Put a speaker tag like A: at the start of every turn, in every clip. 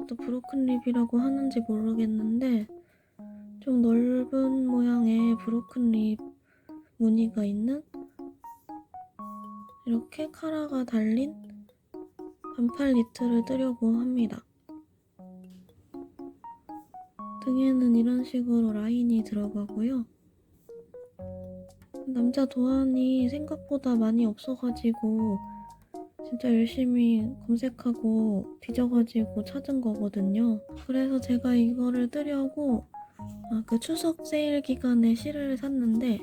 A: 이것도 브로큰 립이라고 하는지 모르겠는데 좀 넓은 모양의 브로큰 립 무늬가 있는 이렇게 카라가 달린 반팔 니트를 뜨려고 합니다. 등에는 이런 식으로 라인이 들어가고요. 남자 도안이 생각보다 많이 없어가지고 진짜 열심히 검색하고 뒤져가지고 찾은 거거든요. 그래서 제가 이거를 뜨려고 그 추석 세일 기간에 실을 샀는데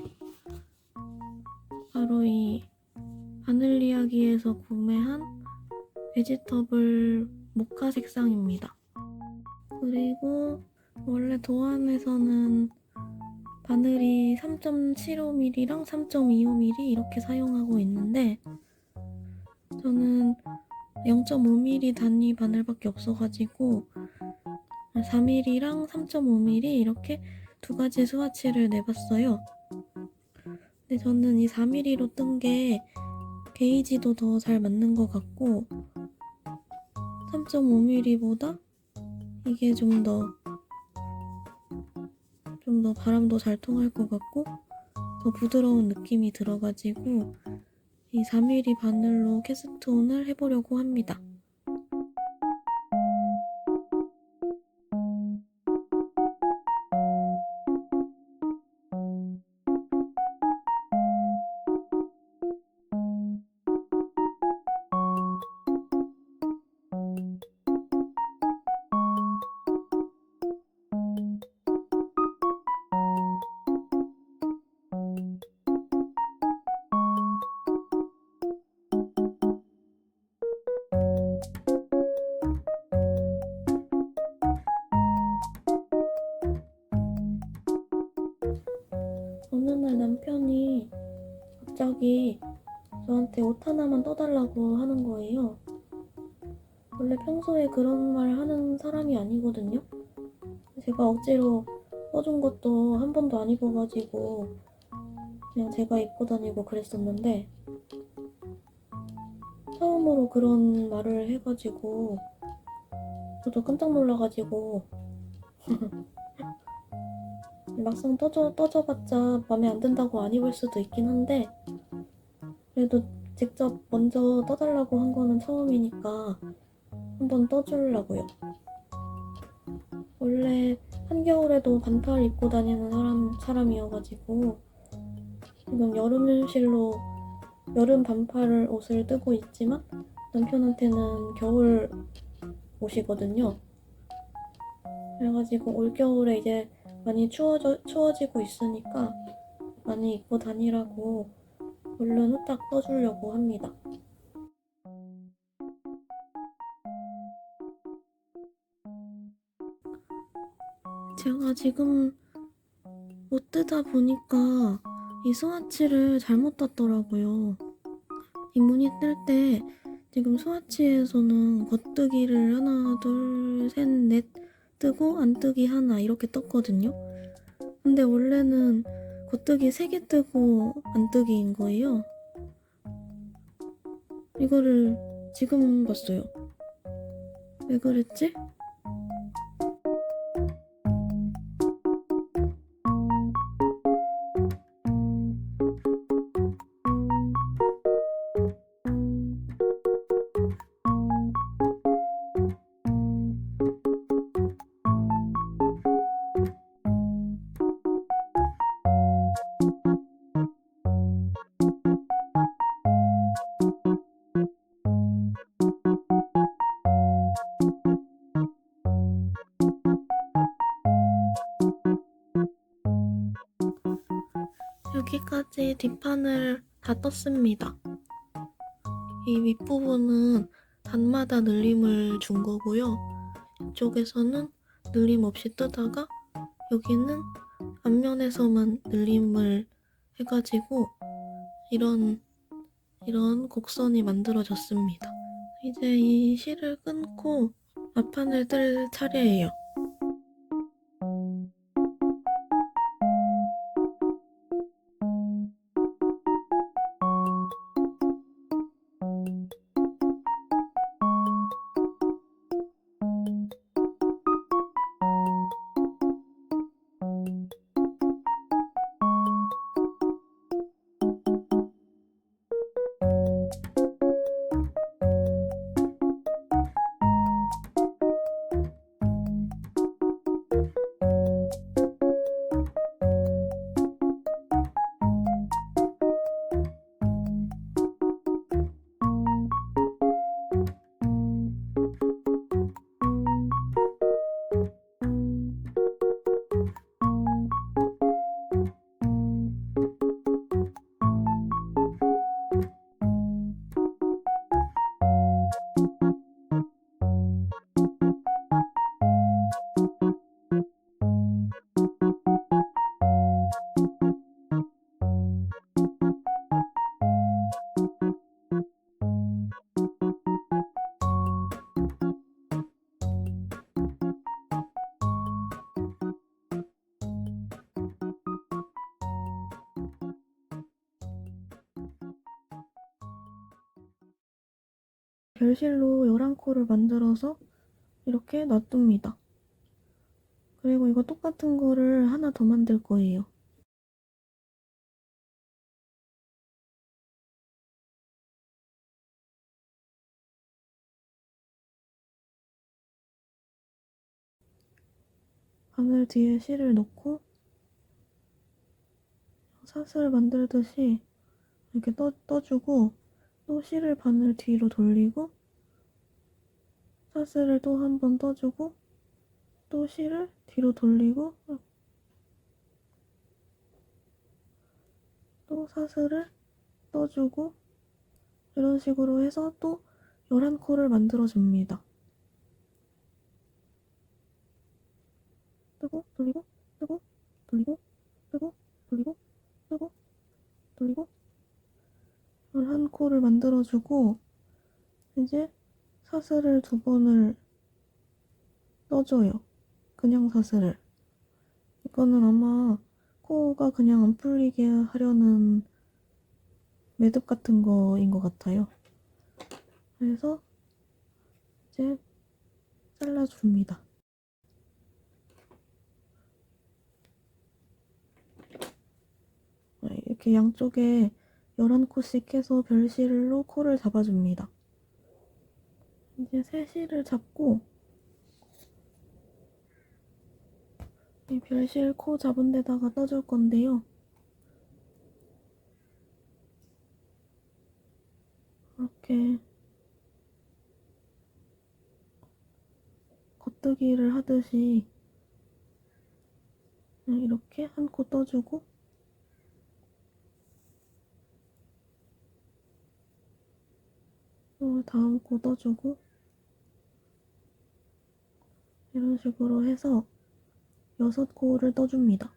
A: 바로 이 바늘 이야기에서 구매한 베지터블 모카 색상입니다. 그리고 원래 도안에서는 바늘이 3.75mm랑 3.25mm 이렇게 사용하고 있는데 저는 0.5mm 단위 바늘밖에 없어가지고 4mm랑 3.5mm 이렇게 두 가지 스와치를 내봤어요. 근데 저는 이 4mm로 뜬 게 게이지도 더 잘 맞는 것 같고 3.5mm보다 이게 좀 더 바람도 잘 통할 것 같고 더 부드러운 느낌이 들어가지고 이 4mm 바늘로 캐스트온을 해보려고 합니다. 어느 날 남편이 갑자기 저한테 옷 하나만 떠달라고 하는 거예요. 원래 평소에 그런 말 하는 사람이 아니거든요. 제가 억지로 떠준 것도 한 번도 안 입어가지고 그냥 제가 입고 다니고 그랬었는데 처음으로 그런 말을 해가지고 저도 깜짝 놀라가지고 막상 떠줘봤자 마음에 안 든다고 안 입을 수도 있긴 한데 그래도 직접 먼저 떠달라고 한 거는 처음이니까 한번 떠주려고요. 원래 한겨울에도 반팔 입고 다니는 사람이어가지고 지금 여름실로 여름 반팔 옷을 뜨고 있지만 남편한테는 겨울 옷이거든요. 그래가지고 올겨울에 이제 많이 추워지고 있으니까 많이 입고 다니라고 얼른 후딱 떠주려고 합니다. 제가 지금 못 뜨다 보니까 이 스와치를 잘못 떴더라고요. 이 무늬 뜰 때 지금 스와치에서는 겉뜨기를 하나, 둘, 셋, 넷 뜨고 안 뜨기 하나 이렇게 떴거든요. 근데 원래는 겉뜨기 3개 뜨고 안 뜨기인 거예요. 이거를 지금 봤어요. 왜 그랬지? 여기까지 뒷판을 다 떴습니다. 이 윗부분은 단마다 늘림을 준 거고요. 이쪽에서는 늘림 없이 뜨다가 여기는 앞면에서만 늘림을 해가지고 이런 곡선이 만들어졌습니다. 이제 이 실을 끊고 앞판을 뜰 차례예요. 별실로 11코를 만들어서 이렇게 놔둡니다. 그리고 이거 똑같은 거를 하나 더 만들 거예요. 바늘 뒤에 실을 넣고 사슬 만들듯이 이렇게 떠주고 또 실을 바늘 뒤로 돌리고 사슬을 또 한 번 떠주고 또 실을 뒤로 돌리고 또 사슬을 떠주고 이런 식으로 해서 또 11코를 만들어줍니다. 뜨고 돌리고 뜨고 돌리고 뜨고 돌리고 뜨고 돌리고 11코를 만들어주고 이제 사슬을 2번을 떠줘요. 그냥 사슬을. 이거는 아마 코가 그냥 안 풀리게 하려는 매듭 같은 거인 것 같아요. 그래서 이제 잘라줍니다. 이렇게 양쪽에 11코씩 해서 별실로 코를 잡아줍니다. 이제 새 실을 잡고 이 별실 코 잡은 데다가 떠줄 건데요. 이렇게 겉뜨기를 하듯이 그냥 이렇게 한 코 떠주고 또 다음 코 떠주고 이런 식으로 해서 6코를 떠줍니다.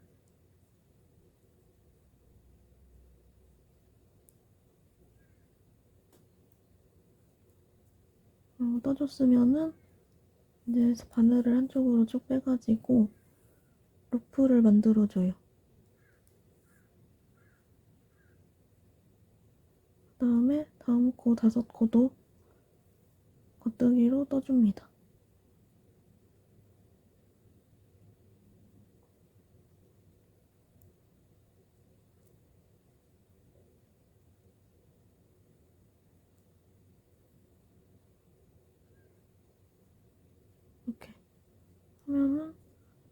A: 떠줬으면은 이제 바늘을 한쪽으로 쭉 빼가지고 루프를 만들어줘요. 그 다음에 다음 코 5코도 겉뜨기로 떠줍니다. 이렇게 하면은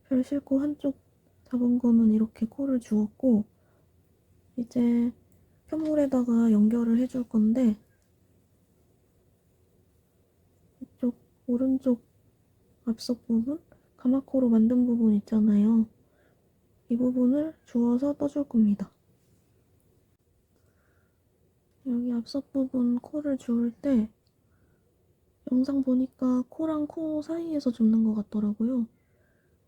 A: 별실코 한쪽 잡은 거는 이렇게 코를 주었고 이제 편물에다가 연결을 해줄 건데 이쪽 오른쪽 앞석 부분 가마코로 만든 부분 있잖아요. 이 부분을 주워서 떠줄 겁니다. 여기 앞석 부분 코를 주울 때 영상 보니까 코랑 코 사이에서 줍는 것 같더라고요.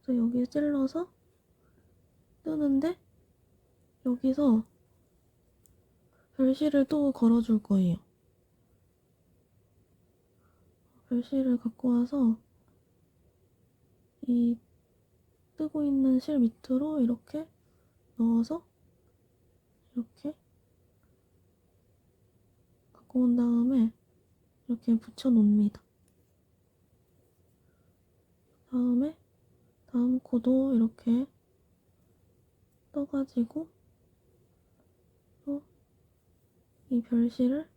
A: 그래서 여기 찔러서 뜨는데 여기서 별실을 또 걸어줄 거예요. 별실을 갖고 와서 이 뜨고 있는 실 밑으로 이렇게 넣어서 이렇게 갖고 온 다음에 이렇게 붙여 놓습니다. 다음에 다음 코도 이렇게 떠가지고 또 이 별실을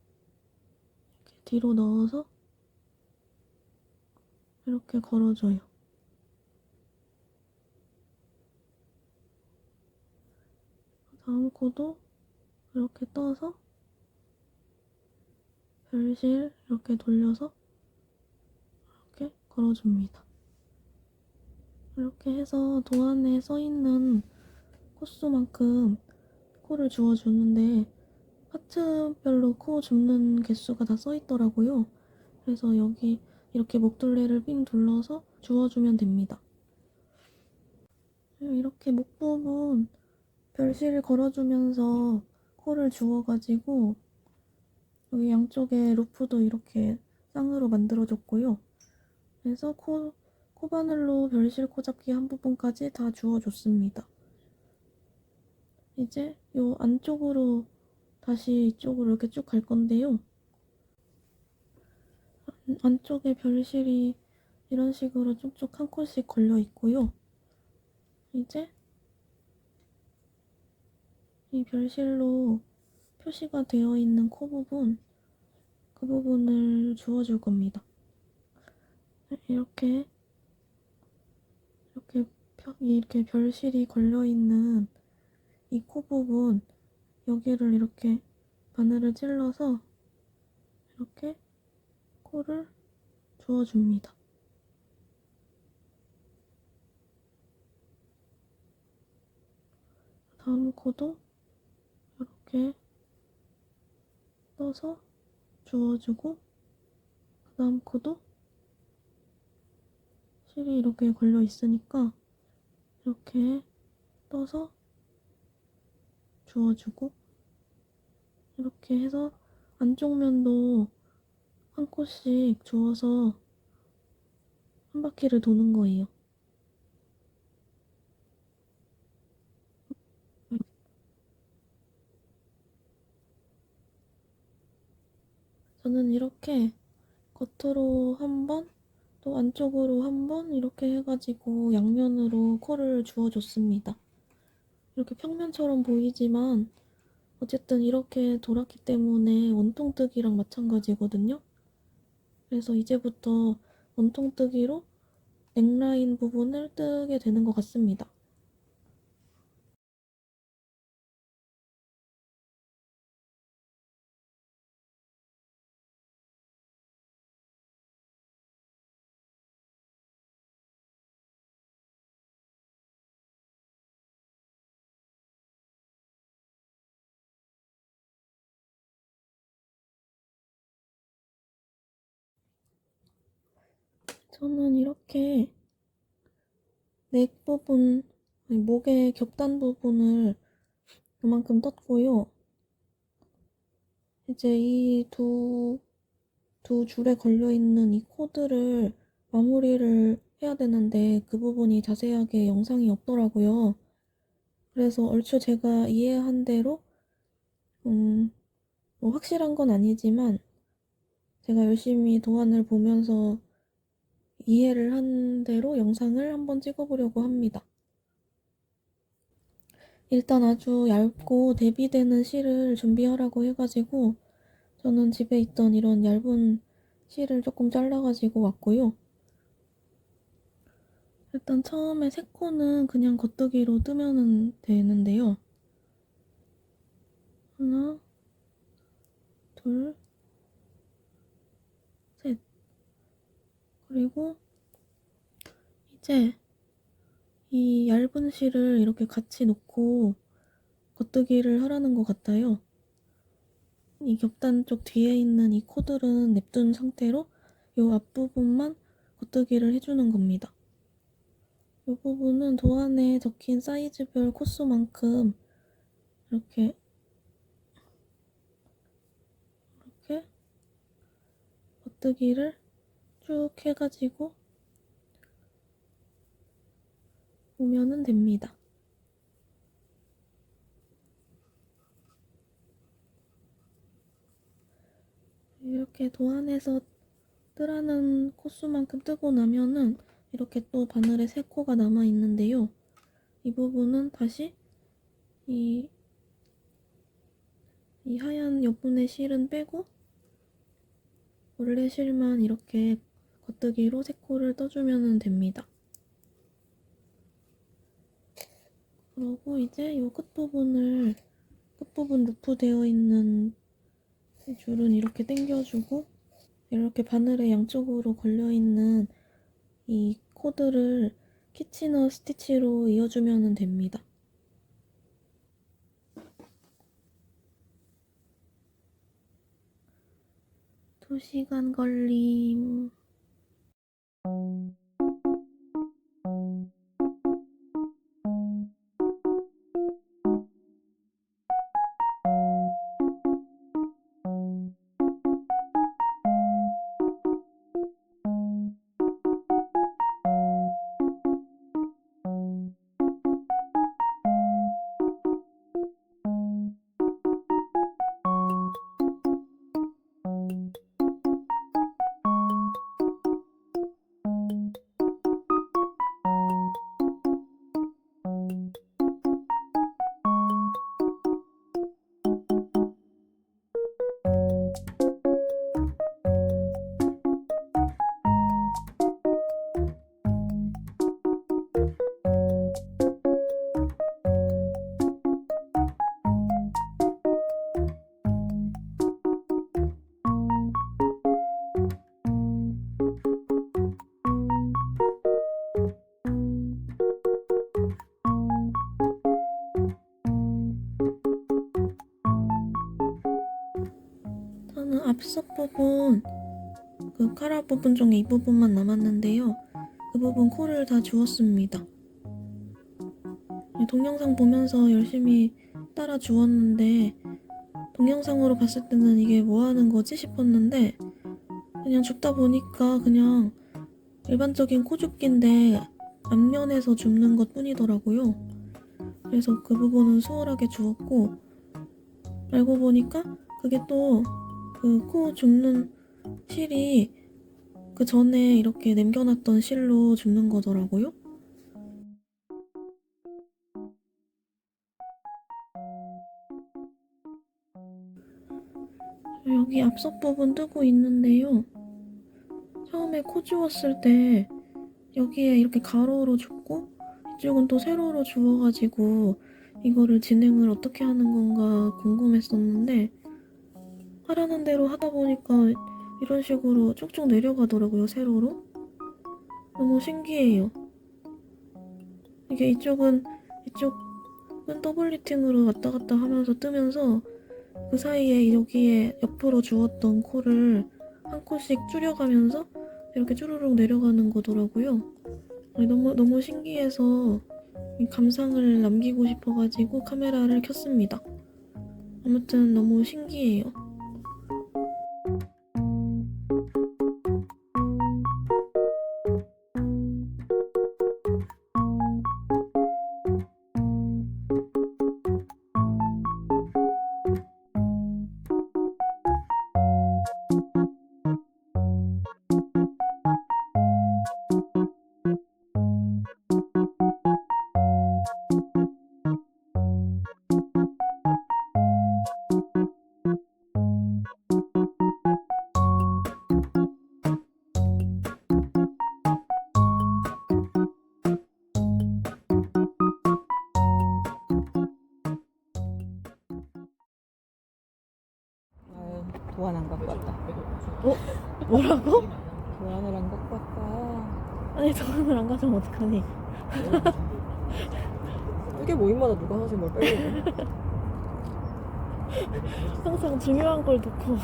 A: 이렇게 뒤로 넣어서 이렇게 걸어줘요. 다음 코도 이렇게 떠서 별실 이렇게 돌려서 이렇게 걸어줍니다. 이렇게 해서 도안에 써있는 코수만큼 코를 주워주는데 파트별로 코 줍는 개수가 다 써있더라고요. 그래서 여기 이렇게 목둘레를 삥 둘러서 주워주면 됩니다. 이렇게 목 부분 별실 걸어주면서 코를 주워가지고 여기 양쪽에 루프도 이렇게 쌍으로 만들어줬고요. 그래서 코바늘로 별실 코잡기 한 부분까지 다 주워줬습니다. 이제 요 안쪽으로 다시 이쪽으로 이렇게 쭉 갈 건데요. 안쪽에 별실이 이런 식으로 쭉쭉 한 컷씩 걸려 있고요. 이제 이 별실로 표시가 되어 있는 코 부분, 그 부분을 주워줄 겁니다. 이렇게 별실이 걸려 있는 이 코 부분, 여기를 이렇게 바늘을 찔러서 이렇게 코를 주워줍니다. 다음 코도 이렇게 떠서 주워주고, 그 다음 코도 실이 이렇게 걸려 있으니까 이렇게 떠서 주워주고, 이렇게 해서 안쪽 면도 한 코씩 주워서 한 바퀴를 도는 거예요. 저는 이렇게 겉으로 한 번, 또 안쪽으로 한 번 이렇게 해가지고 양면으로 코를 주워줬습니다. 이렇게 평면처럼 보이지만 어쨌든 이렇게 돌았기 때문에 원통뜨기랑 마찬가지거든요. 그래서 이제부터 원통뜨기로 넥라인 부분을 뜨게 되는 것 같습니다. 저는 이렇게 넥 부분, 아니, 목의 격단 부분을 그만큼 떴고요. 이제 이 두 줄에 걸려있는 이 코드를 마무리를 해야 되는데 그 부분이 자세하게 영상이 없더라고요. 그래서 얼추 제가 이해한 대로 뭐 확실한 건 아니지만 제가 열심히 도안을 보면서 이해를 한 대로 영상을 한번 찍어보려고 합니다. 일단 아주 얇고 대비되는 실을 준비하라고 해가지고 저는 집에 있던 이런 얇은 실을 조금 잘라가지고 왔고요. 일단 처음에 세 코는 그냥 겉뜨기로 뜨면 되는데요. 하나, 둘, 셋. 그리고 이제 이 얇은 실을 이렇게 같이 놓고 겉뜨기를 하라는 것 같아요. 이 격단 쪽 뒤에 있는 이 코들은 냅둔 상태로 이 앞부분만 겉뜨기를 해주는 겁니다. 이 부분은 도안에 적힌 사이즈별 코수만큼 이렇게 겉뜨기를 쭉 해가지고 오면은 됩니다. 이렇게 도안에서 뜨라는 코수만큼 뜨고 나면은 이렇게 또 바늘에 세 코가 남아 있는데요. 이 부분은 다시 이, 이 하얀 옆분의 실은 빼고 원래 실만 이렇게 겉뜨기로 세 코를 떠주면 됩니다. 그리고 이제 이 끝부분 루프되어 있는 이 줄은 이렇게 당겨주고 이렇게 바늘에 양쪽으로 걸려있는 이 코드를 키치너 스티치로 이어주면 됩니다. 2시간 걸림. 앞석 부분, 그 카라 부분 중에 이 부분만 남았는데요. 그 부분 코를 다 주웠습니다. 동영상 보면서 열심히 따라 주웠는데 동영상으로 봤을 때는 이게 뭐 하는 거지 싶었는데 그냥 줍다 보니까 그냥 일반적인 코 줍기인데 앞면에서 줍는 것 뿐이더라고요. 그래서 그 부분은 수월하게 주웠고 알고 보니까 그게 또 그 코 줍는 실이 그 전에 이렇게 남겨놨던 실로 줍는 거더라고요. 여기 앞석 부분 뜨고 있는데요. 처음에 코 주웠을 때 여기에 이렇게 가로로 줍고 이쪽은 또 세로로 주워가지고 이거를 진행을 어떻게 하는 건가 궁금했었는데 하라는 대로 하다 보니까 이런 식으로 쭉쭉 내려가더라고요, 세로로. 너무 신기해요. 이게 이쪽은 더블 리팅으로 왔다 갔다 하면서 뜨면서 그 사이에 여기에 옆으로 주웠던 코를 한 코씩 줄여가면서 이렇게 쭈루룩 내려가는 거더라고요. 너무 신기해서 이 감상을 남기고 싶어가지고 카메라를 켰습니다. 아무튼 너무 신기해요.
B: 도안 안 갖고 왔다.
A: 어? 뭐라고?
B: 도안을 안 갖고 왔다.
A: 아니 돈을 안 가져오면 어떡하니?
B: 이게 모임마다 누가 하나씩 뭘 빼고
A: 항상 중요한 걸 놓고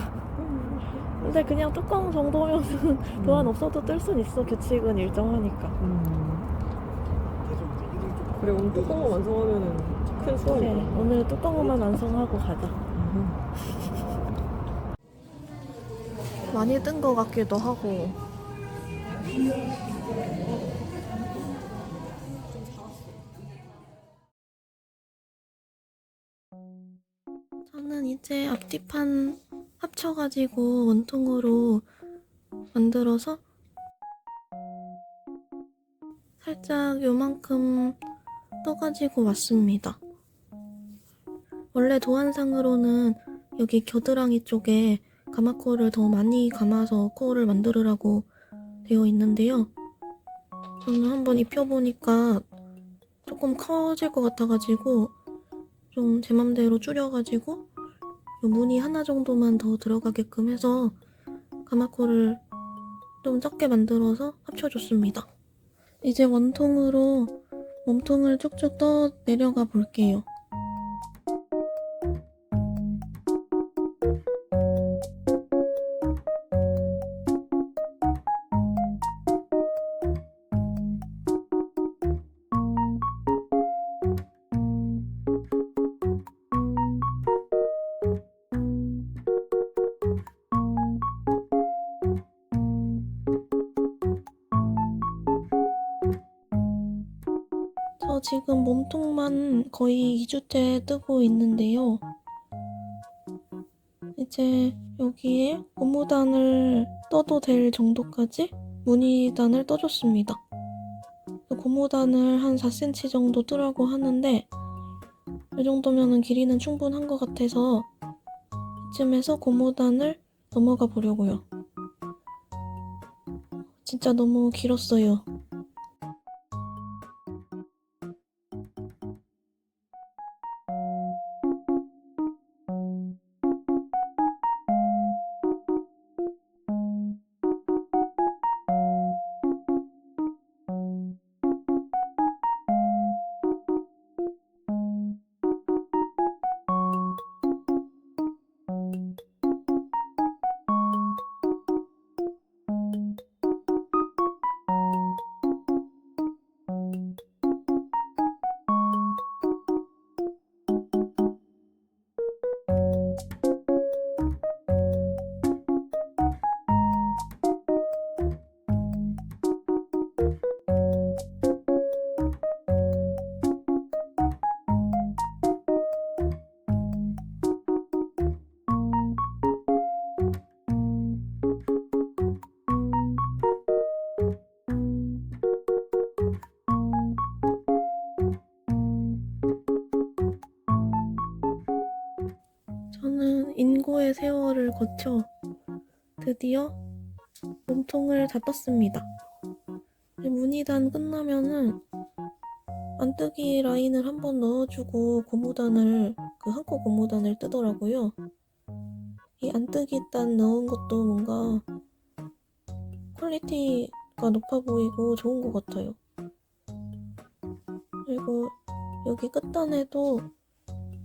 A: 근데 그냥 뚜껑 정도면은 도안 없어도 뜰 순 있어. 규칙은 일정하니까.
B: 그래 오늘 뚜껑을 완성하면은 큰
A: 그래,
B: 수월이야.
A: 오늘 뚜껑만 완성하고 가자. 많이 뜬 것 같기도 하고. 저는 이제 앞뒤판 합쳐가지고 원통으로 만들어서 살짝 요만큼 떠가지고 왔습니다. 원래 도안상으로는 여기 겨드랑이 쪽에 가마코를 더 많이 감아서 코를 만들으라고 되어 있는데요. 저는 한번 입혀보니까 조금 커질 것 같아가지고 좀 제 맘대로 줄여가지고 무늬 하나 정도만 더 들어가게끔 해서 가마코를 좀 적게 만들어서 합쳐줬습니다. 이제 원통으로 몸통을 쭉쭉 떠 내려가 볼게요. 저 지금 몸통만 거의 2주째 뜨고 있는데요. 이제 여기에 고무단을 떠도 될 정도까지 무늬단을 떠줬습니다. 고무단을 한 4cm 정도 뜨라고 하는데 이 정도면 길이는 충분한 것 같아서 이쯤에서 고무단을 넘어가 보려고요. 진짜 너무 길었어요. 인고의 세월을 거쳐 드디어 몸통을 다 떴습니다. 무늬단 끝나면은 안뜨기 라인을 한번 넣어주고 고무단을 한코 고무단을 뜨더라고요. 이 안뜨기 단 넣은 것도 뭔가 퀄리티가 높아 보이고 좋은 것 같아요. 그리고 여기 끝단에도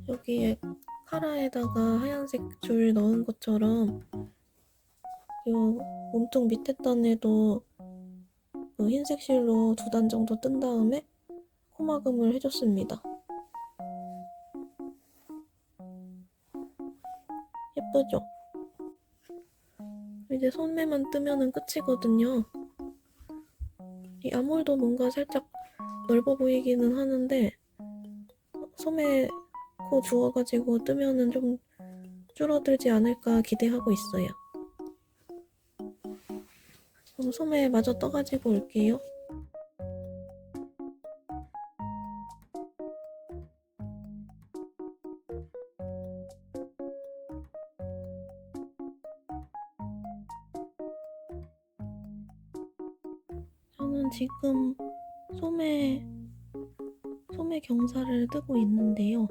A: 여기에 카라에다가 하얀색 줄 넣은 것처럼 이 몸통 밑에 단에도 그 흰색 실로 2단 정도 뜬 다음에 코막음을 해줬습니다. 예쁘죠? 이제 소매만 뜨면은 끝이거든요. 이 아몰도 뭔가 살짝 넓어 보이기는 하는데 소매 코 주워가지고 뜨면은 좀 줄어들지 않을까 기대하고 있어요. 그럼 소매 마저 떠가지고 올게요. 저는 지금 소매 경사를 뜨고 있는데요.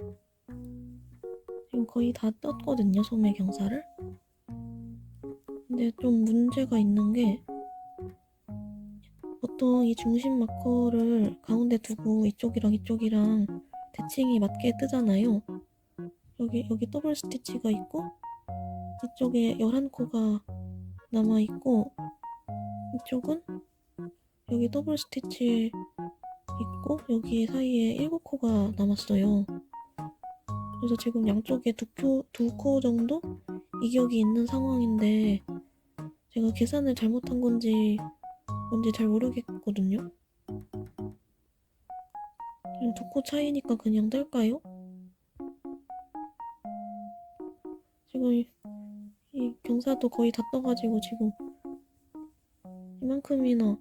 A: 지금 거의 다 떴거든요, 소매 경사를. 근데 좀 문제가 있는 게 보통 이 중심 마커를 가운데 두고 이쪽이랑 대칭이 맞게 뜨잖아요. 여기 더블 스티치가 있고 이쪽에 11코가 남아있고 이쪽은 여기 더블 스티치 있고 여기 사이에 7코가 남았어요. 그래서 지금 양쪽에 2코 정도 이격이 있는 상황인데 제가 계산을 잘못한 건지 뭔지 잘 모르겠거든요. 2코 차이니까 그냥 뗄까요? 지금 이 경사도 거의 다 떠가지고 지금 이만큼이나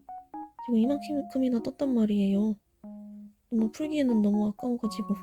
A: 떴단 말이에요. 너무 풀기에는 너무 아까워가지고